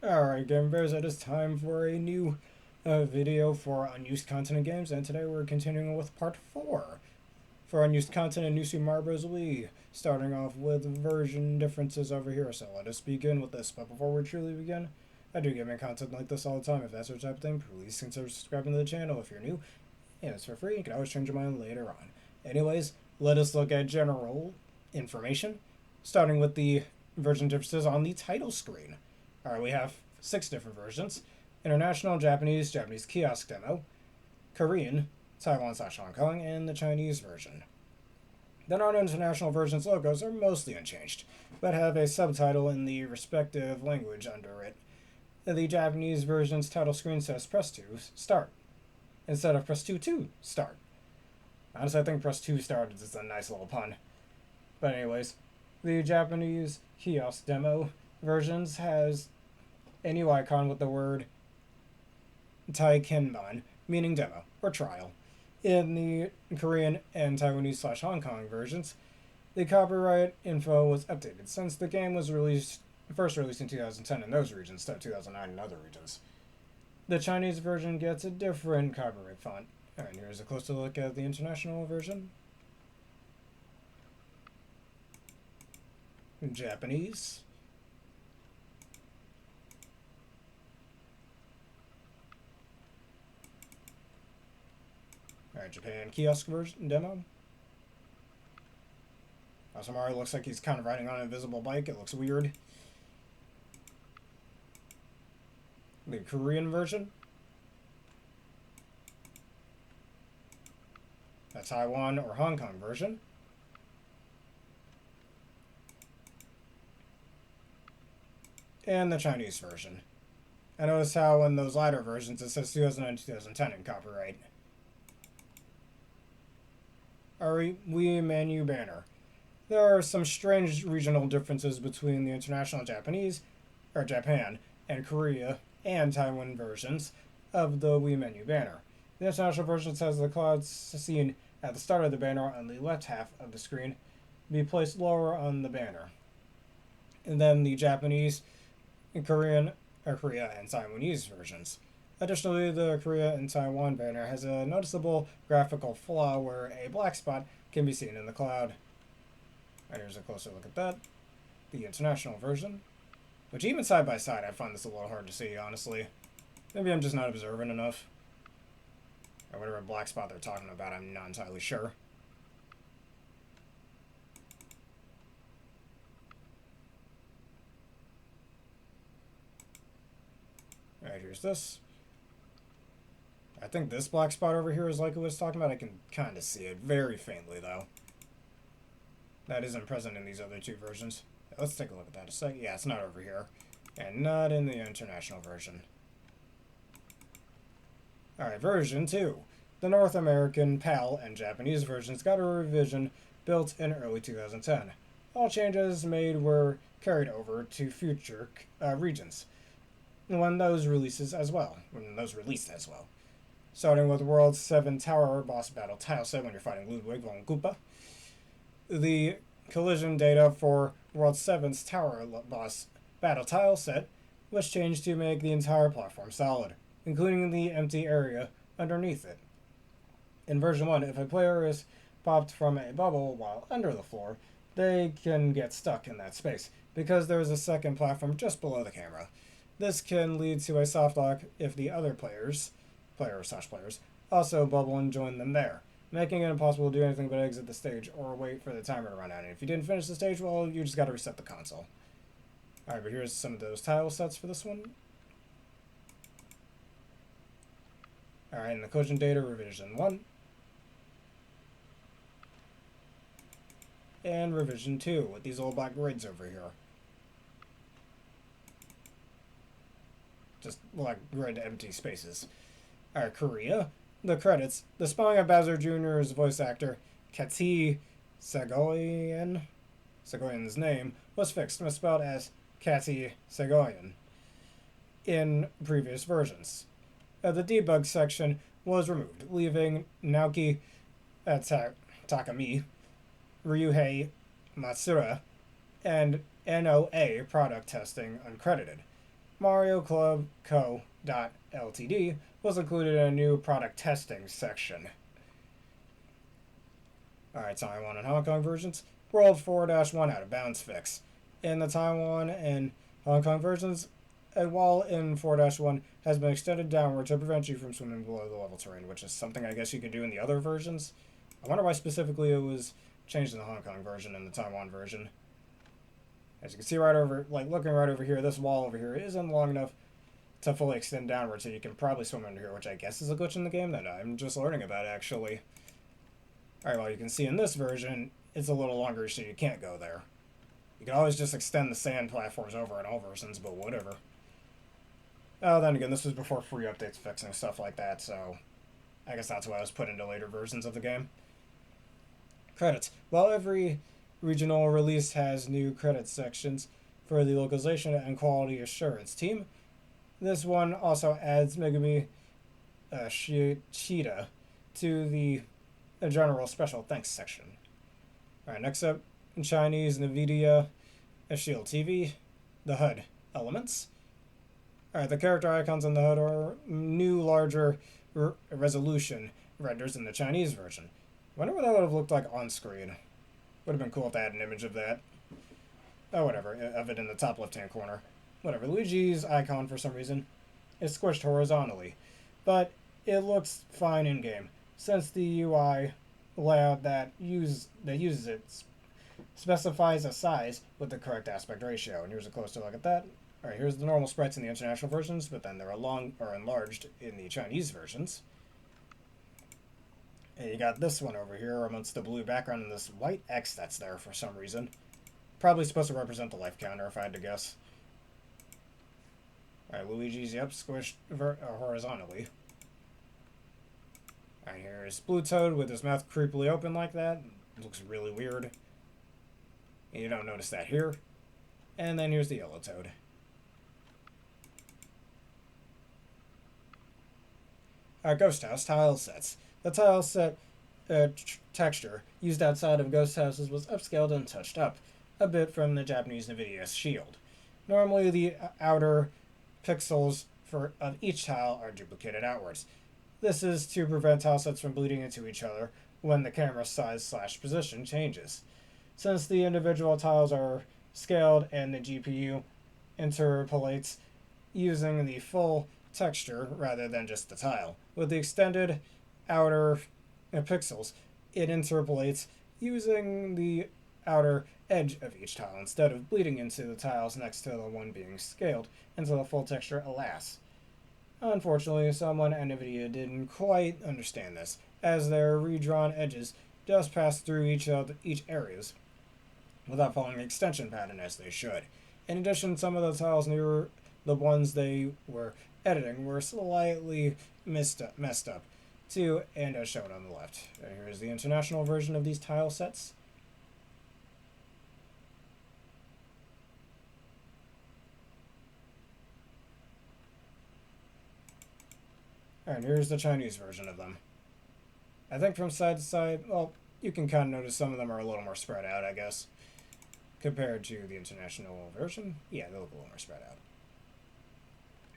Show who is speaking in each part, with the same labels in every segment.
Speaker 1: Alright, gamers, it is time for a new video for unused content in games, and today we're continuing with part 4 for unused content in New Super Mario Bros Wii, starting off with version differences over here. So let us begin with this. But before we truly begin, I do get my content like this all the time. If that's your type of thing, please consider subscribing to the channel if you're new, and it's for free. You can always change your mind later on. Anyways, let us look at general information, starting with the version differences on the title screen. Alright, we have 6 different versions: International, Japanese, Japanese kiosk demo, Korean, Taiwan/Hong Kong, and the Chinese version. The non-international versions' logos are mostly unchanged, but have a subtitle in the respective language under it. The Japanese version's title screen says Press 2 Start, instead of Press 2 to Start. Honestly, I think Press 2 Start is a nice little pun. But anyways, the Japanese kiosk demo versions has a new icon with the word Taikenban, meaning demo or trial. In the Korean and Taiwanese/Hong Kong versions, the copyright info was updated since the game was first released in 2010 in those regions instead of 2009 in other regions. The Chinese version gets a different copyright font. Alright, here's a closer look at the international version. Japanese. Alright, Japan kiosk version demo. Also, Mario looks like he's kind of riding on an invisible bike. It looks weird. The Korean version. The Taiwan or Hong Kong version. And the Chinese version. I notice how in those latter versions it says 2009 2010 in copyright. Our Wii menu banner. There are some strange regional differences between the international Japanese, or Japan, and Korea and Taiwan versions of the Wii menu banner. The international version says the clouds seen at the start of the banner on the left half of the screen be placed lower on the banner. And then the Japanese, Korean, or Korea and Taiwanese versions. Additionally, the Korea and Taiwan banner has a noticeable graphical flaw where a black spot can be seen in the cloud. And here's a closer look at that. The international version, which even side by side I find this a little hard to see, honestly. Maybe I'm just not observant enough. Or whatever black spot they're talking about, I'm not entirely sure. Alright, here's this. I think this black spot over here is like it was talking about. I can kind of see it very faintly, though. That isn't present in these other two versions. Let's take a look at that a sec. Yeah, it's not over here. And not in the international version. Alright, version 2. The North American, PAL, and Japanese versions got a revision built in early 2010. All changes made were carried over to future regions when those released as well. Starting with World 7 Tower Boss Battle Tile Set when you're fighting Ludwig von Koopa. The collision data for World 7's Tower Boss Battle Tile Set was changed to make the entire platform solid, including the empty area underneath it. In version 1, if a player is popped from a bubble while under the floor, they can get stuck in that space, because there is a second platform just below the camera. This can lead to a soft lock if the other players also bubble and join them there, making it impossible to do anything but exit the stage or wait for the timer to run out. And if you didn't finish the stage, well, you just got to reset the console. Alright, but here's some of those tile sets for this one. Alright, and the collision data revision 1. And revision 2 with these little black grids over here. Just like grid empty spaces. Alright, Korea. The credits. The spelling of Bowser Jr.'s voice actor, Kati Segoyan, Segoyan's name, was fixed, misspelled as Kati Segoyan in previous versions. The debug section was removed, leaving Naoki Takami, Ryuhei Matsura, and NOA product testing uncredited. Mario Club Co.Ltd was included in a new product testing section. Alright, Taiwan and Hong Kong versions. World 4-1 out of bounds fix. In the Taiwan and Hong Kong versions, a wall in 4-1 has been extended downward to prevent you from swimming below the level terrain, which is something I guess you can do in the other versions. I wonder why specifically it was changed in the Hong Kong version and the Taiwan version. As you can see right over, like looking right over here, this wall over here isn't long enough to fully extend downward, so you can probably swim under here, which I guess is a glitch in the game that I'm just learning about, actually. Alright, well, you can see in this version, it's a little longer, so you can't go there. You can always just extend the sand platforms over in all versions, but whatever. Oh, then again, this was before free updates fixing stuff like that, so I guess that's why it was put into later versions of the game. Credits. While every regional release has new credit sections for the localization and quality assurance team, this one also adds Megumi Shida to the general special thanks section. Alright, next up, in Chinese, NVIDIA Shield TV, the HUD elements. Alright, the character icons on the HUD are new, larger resolution renders in the Chinese version. I wonder what that would have looked like on screen. Would have been cool if they had an image of that. Oh, whatever, of it in the top left-hand corner. Whatever, Luigi's icon, for some reason, is squished horizontally. But it looks fine in-game, since the UI layout that uses it specifies a size with the correct aspect ratio. And here's a closer look at that. Alright, here's the normal sprites in the international versions, but then they're enlarged in the Chinese versions. And you got this one over here amongst the blue background and this white X that's there for some reason. Probably supposed to represent the life counter, if I had to guess. Alright, Luigi's, yep, squished horizontally. Alright, here's Blue Toad with his mouth creepily open like that. It looks really weird. And you don't notice that here. And then here's the Yellow Toad. Ghost House tile sets. The tile set texture used outside of ghost houses was upscaled and touched up a bit from the Japanese NVIDIA Shield. Normally, the outer pixels of each tile are duplicated outwards. This is to prevent tile sets from bleeding into each other when the camera size/position changes. Since the individual tiles are scaled and the GPU interpolates using the full texture rather than just the tile. With the extended outer pixels, it interpolates using the outer edge of each tile instead of bleeding into the tiles next to the one being scaled into the full texture, alas. Unfortunately, someone at NVIDIA didn't quite understand this, as their redrawn edges just pass through each areas without following the extension pattern as they should. In addition, some of the tiles near the ones they were editing were slightly messed up too, and as shown on the left. Here's the international version of these tile sets. And here's the Chinese version of them. I think from side to side, well, you can kind of notice some of them are a little more spread out, I guess, compared to the international version. Yeah, they look a little more spread out.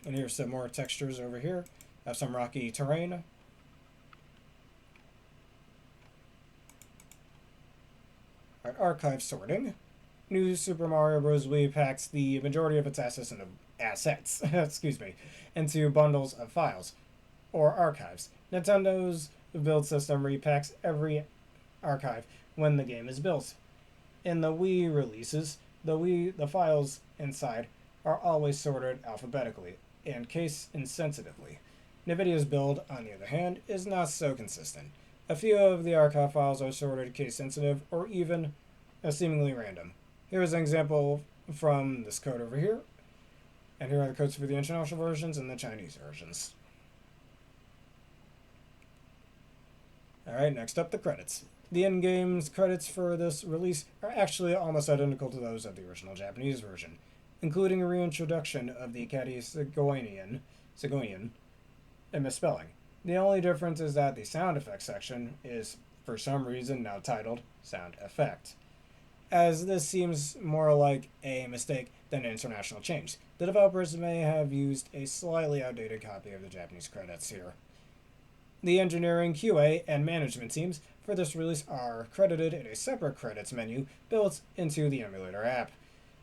Speaker 1: And here's some more textures over here. Have some rocky terrain. Alright, archive sorting. New Super Mario Bros Wii packs the majority of its assets excuse me, into bundles of files, or archives. Nintendo's build system repacks every archive when the game is built. In the Wii releases, the files inside are always sorted alphabetically and case insensitively. NVIDIA's build, on the other hand, is not so consistent. A few of the archive files are sorted case sensitive or even seemingly random. Here's an example from this code over here. And here are the codes for the international versions and the Chinese versions. Alright, next up, the credits. The in-game's credits for this release are actually almost identical to those of the original Japanese version, including a reintroduction of the Caddy Sigonian, and misspelling. The only difference is that the sound effects section is, for some reason, now titled Sound Effect. as this seems more like a mistake than an international change. The developers may have used a slightly outdated copy of the Japanese credits here. The engineering, QA, and management teams for this release are credited in a separate credits menu built into the emulator app.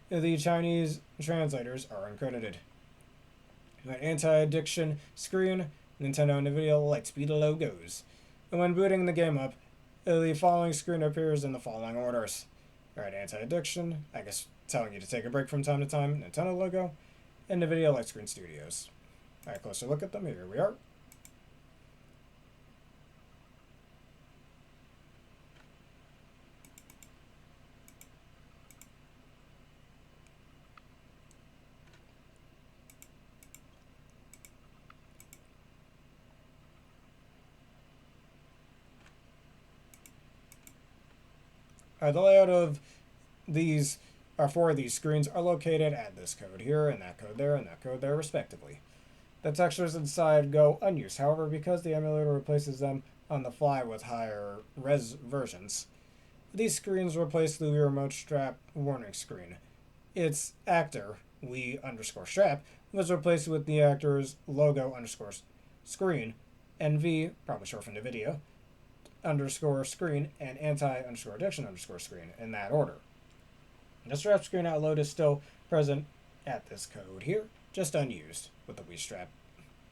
Speaker 1: The Chinese translators are uncredited. An anti-addiction screen, Nintendo and NVIDIA Lightspeed logos. And when booting the game up, the following screen appears in the following orders. Alright, anti-addiction, I guess telling you to take a break from time to time, Nintendo logo, and NVIDIA Lightscreen Studios. Alright, closer look at them, here we are. The layout of these four of these screens are located at this code here, and that code there, and that code there, respectively. The textures inside go unused, however, because the emulator replaces them on the fly with higher res versions. These screens replace the Wii Remote Strap warning screen. Its actor, Wii underscore strap, was replaced with the actor's logo underscore screen, NV, probably short from NVIDIA, underscore screen, and anti underscore addiction underscore screen in that order. The strap screen outload is still present at this code here, just unused with the Wii strap.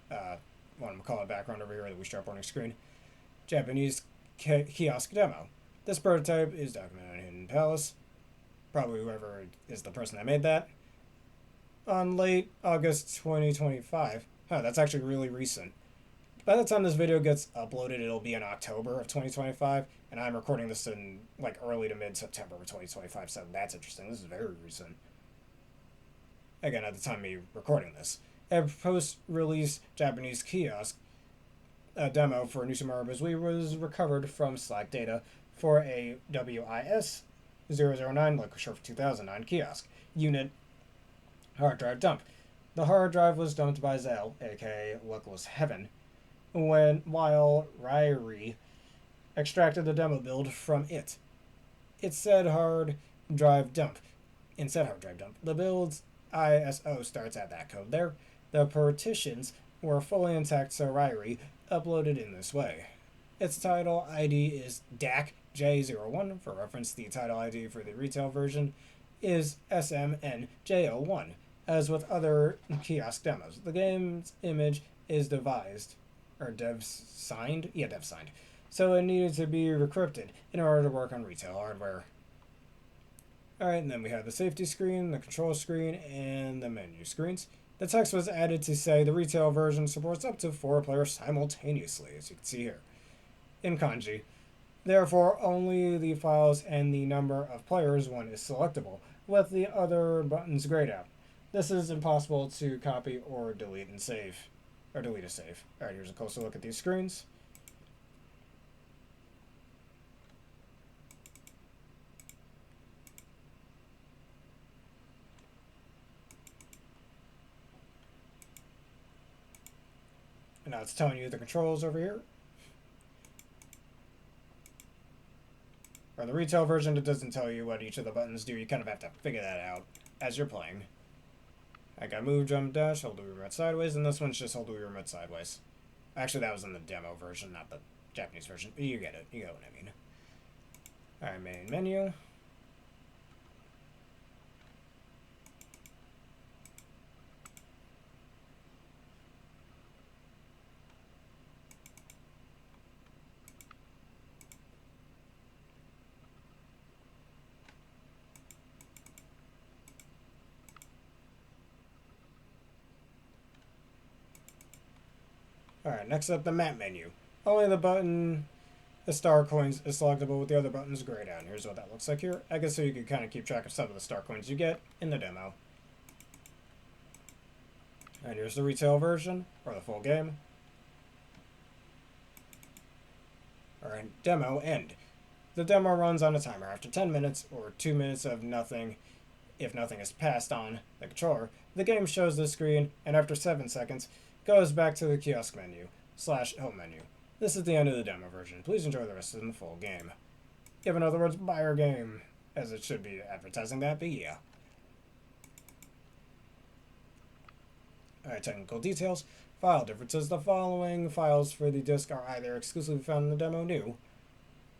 Speaker 1: What I'm calling background over here, the Wii strap warning screen. Japanese kiosk demo. This prototype is documented in Hidden Palace. Probably whoever is the person that made that. On late August 2025. That's actually really recent. By the time this video gets uploaded, it'll be in October of 2025, and I'm recording this in like early to mid-September of 2025, so that's interesting. This is very recent. Again, at the time of me recording this. A post-release Japanese kiosk demo for New Super Mario Bros Wii was recovered from Slack data for a WIS 009, like short for 2009 kiosk unit hard drive dump. The hard drive was dumped by Zell, aka Luckless Heaven, while Ryrie extracted the demo build from it. It said hard drive dump. The build's ISO starts at that code there. The partitions were fully intact, so Ryrie uploaded in this way. Its title ID is DAC-J01. For reference, the title ID for the retail version is SMNJ01. As with other kiosk demos, the game's image is devised or dev signed? Yeah, dev signed. So it needed to be recrypted in order to work on retail hardware. Alright, and then we have the safety screen, the control screen, and the menu screens. The text was added to say the retail version supports up to 4 players simultaneously, as you can see here, in kanji. Therefore, only the files and the number of players one is selectable, with the other buttons grayed out. This is impossible to copy or delete and save. Or delete a save. Alright, here's a closer look at these screens. And now it's telling you the controls over here. Or the retail version, it doesn't tell you what each of the buttons do. You kind of have to figure that out as you're playing. I got move, jump, dash, hold the remote sideways, and this one's just hold the remote sideways. Actually, that was in the demo version, not the Japanese version. But you get it. You get what I mean. Alright, main menu. Alright, next up, the map menu. Only the button, the star coins, is selectable with the other buttons grayed out. Here's what that looks like here. I guess so you can kind of keep track of some of the star coins you get in the demo. And here's the retail version, or the full game. Alright, demo end. The demo runs on a timer. After 10 minutes, or 2 minutes of nothing, if nothing is passed on the controller, the game shows the screen, and after 7 seconds, goes back to the kiosk menu / home menu. This is the end of the demo version. Please enjoy the rest of the full game. If in other words, buy your game. as it should be advertising that, but yeah. Alright, technical details. File differences. The following files for the disk are either exclusively found in the demo new,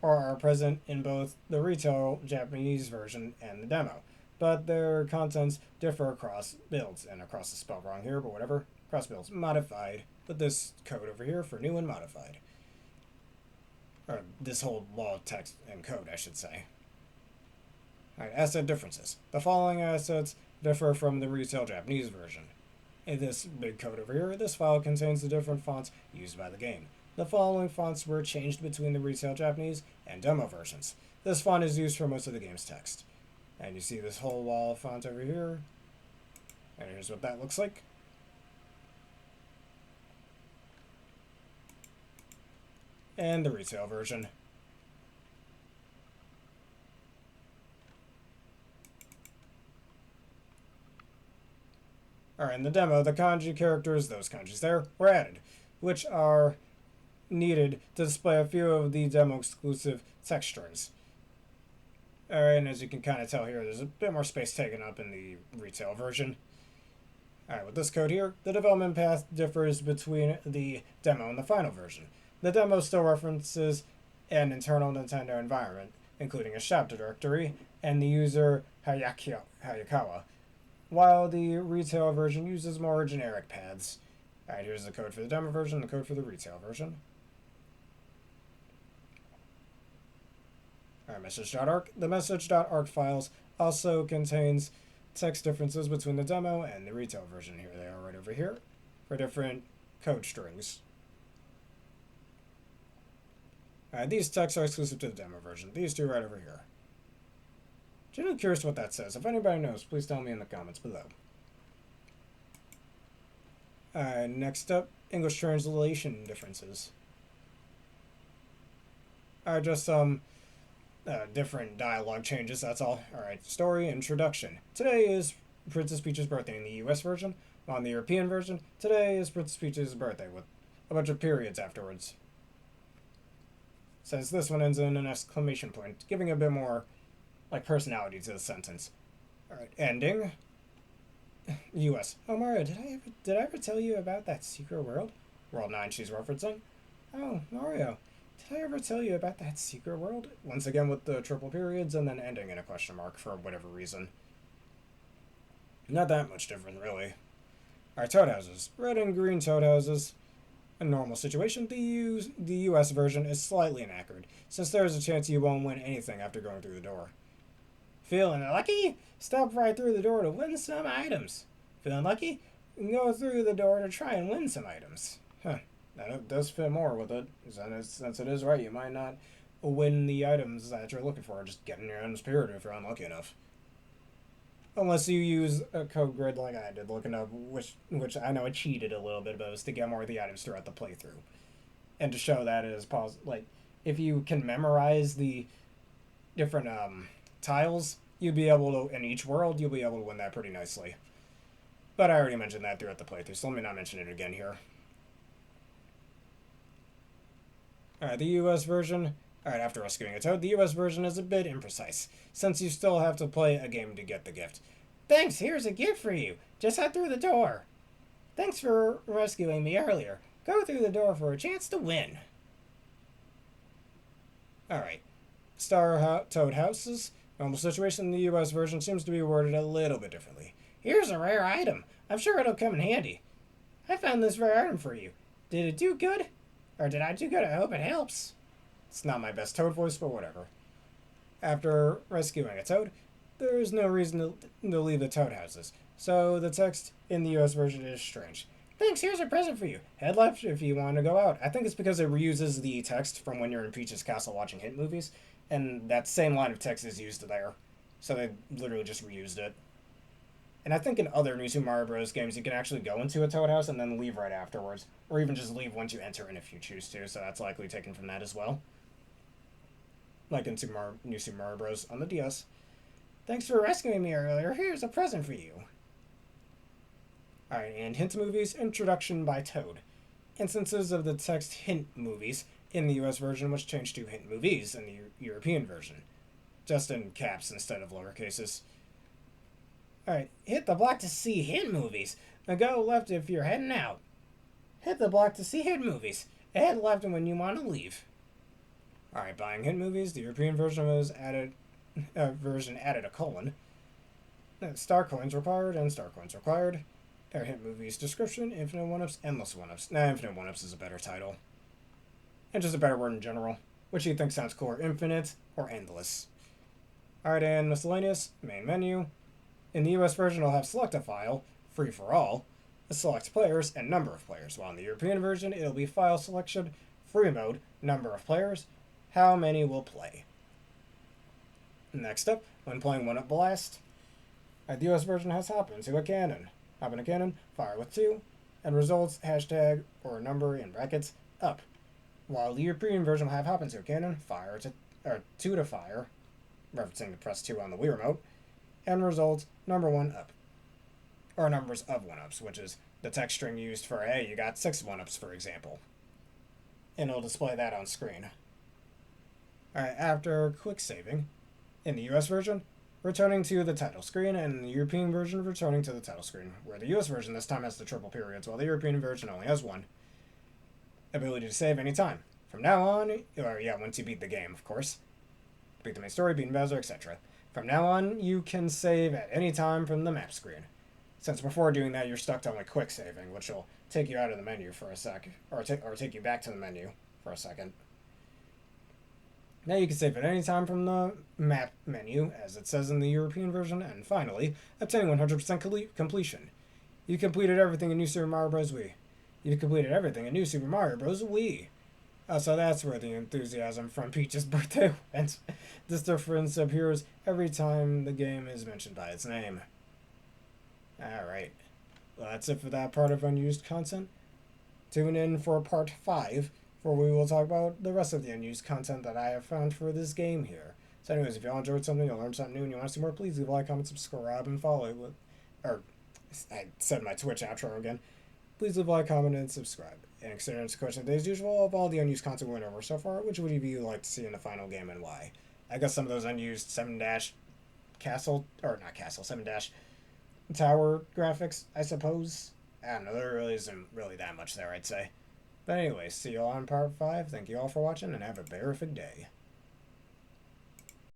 Speaker 1: or are present in both the retail Japanese version and the demo. But their contents differ across builds, and across is spelled wrong here, but whatever. Cross builds. Modified. But this code over here for new and modified. Or this whole wall of text and code, I should say. Alright, asset differences. The following assets differ from the retail Japanese version. In this big code over here, this file contains the different fonts used by the game. The following fonts were changed between the retail Japanese and demo versions. This font is used for most of the game's text. And you see this whole wall of font over here. And here's what that looks like. And the retail version. Alright, in the demo, the kanji characters, those kanjis there, were added, which are needed to display a few of the demo exclusive text strings. Alright, and as you can kind of tell here, there's a bit more space taken up in the retail version. Alright, with this code here, the development path differs between the demo and the final version. The demo still references an internal Nintendo environment, including a shop directory and the user Hayakawa, while the retail version uses more generic paths. Alright, here's the code for the demo version, the code for the retail version. Alright, message.arc. The message.arc files also contains text differences between the demo and the retail version. Here they are right over here for different code strings. Alright, these texts are exclusive to the demo version. These two right over here. Genuinely curious what that says. If anybody knows, please tell me in the comments below. Next up, English translation differences. Just some different dialogue changes, that's all. Alright, story introduction. Today is Princess Peach's birthday in the US version. On the European version, today is Princess Peach's birthday with a bunch of periods afterwards. Since this one ends in an exclamation point, giving a bit more personality to the sentence. Alright, ending. US. Oh, Mario, did I ever tell you about that secret world? World 9 she's referencing. Oh, Mario, did I ever tell you about that secret world? Once again with the triple periods and then ending in a question mark for whatever reason. Not that much different, really. Alright, toad houses. Red and green toad houses. In a normal situation, the US version is slightly inaccurate, since there is a chance you won't win anything after going through the door. Feeling lucky? Step right through the door to win some items. Feeling lucky? Go through the door to try and win some items. Huh. That does fit more with it, since it is right. You might not win the items that you're looking for, just getting your items period if you're unlucky enough. Unless you use a code grid like I did, looking up, which I know I cheated a little bit, but it was to get more of the items throughout the playthrough. And to show that it is possible, if you can memorize the different, tiles, you'll be able to, in each world, you'll be able to win that pretty nicely. But I already mentioned that throughout the playthrough, so let me not mention it again here. Alright, the US version. Alright, after rescuing a toad, the US version is a bit imprecise, since you still have to play a game to get the gift. Thanks, here's a gift for you. Just head through the door. Thanks for rescuing me earlier. Go through the door for a chance to win. Alright, toad houses. Normal situation in the US version seems to be worded a little bit differently. Here's a rare item. I'm sure it'll come in handy. I found this rare item for you. Did it do good? Or did I do good? I hope it helps. It's not my best toad voice, but whatever. After rescuing a toad, there is no reason to leave the toad houses, so the text in the US version is strange. Thanks, here's a present for you. Head left if you want to go out. I think it's because it reuses the text from when you're in Peach's castle watching hit movies, and that same line of text is used there. So they literally just reused it. And I think in other New Super Mario Bros. Games, you can actually go into a toad house and then leave right afterwards. Or even just leave once you enter in if you choose to, so that's likely taken from that as well. Like in New Super Mario Bros. On the DS. Thanks for rescuing me earlier. Here's a present for you. Alright, and Hint Movies, Introduction by Toad. Instances of the text Hint Movies in the US version, which changed to Hint Movies in the European version. just in caps instead of lower cases. Alright, hit the block to see hit movies. Now go left if you're heading out. Hit the block to see hit movies. Head left when you want to leave. Alright, buying hit movies. The European version added a colon. Star coins required and star coins required. Hit movies description, infinite one-ups, endless one-ups. Nah, infinite one-ups is a better title. And just a better word in general. Which you think sounds cooler, infinite or endless? Alright, and miscellaneous, main menu. In the US version, it'll have select a file, free for all, select players, and number of players. While in the European version, it'll be file selection, free mode, number of players, how many will play. Next up, when playing one-up blast, the US version has hop into a cannon. Hop in a cannon, fire with 2, and results hashtag or number in brackets up. While the European version will have hop into a cannon, fire to 2 to fire, referencing the press 2 on the Wii remote, and results number 1 up. Or numbers of 1-ups, which is the text string used for, hey, you got 6 1-ups, for example. And it'll display that on screen. Alright, after quick saving, in the US version, returning to the title screen, and in the European version, returning to the title screen, where the US version this time has the triple periods, while the European version only has 1. Ability to save anytime. From now on, once you beat the game, of course. Beat the main story, beat Bowser, etc. From now on, you can save at any time from the map screen. Since before doing that, you're stuck to only quick saving, which will take you out of the menu for a sec, or take you back to the menu for a second. Now you can save at any time from the map menu, as it says in the European version, and finally, obtaining 100% completion. You completed everything in New Super Mario Bros Wii. You completed everything in New Super Mario Bros Wii. So that's where the enthusiasm from Peach's birthday went. This difference appears every time the game is mentioned by its name. Alright. Well, that's it for that part of unused content. Tune in for part 5, where we will talk about the rest of the unused content that I have found for this game here. So anyways, if y'all enjoyed something, you learned something new, and you want to see more, please leave a like, comment, subscribe, and follow. I said my Twitch outro again. Please leave a like, comment, and subscribe. And considering it's a question as usual of all the unused content we went over so far, which would you like to see in the final game and why? I guess some of those unused 7-Tower graphics, I suppose. I don't know, there really isn't really that much there, I'd say. But anyways, see you all on part 5. Thank you all for watching, and have a terrific day.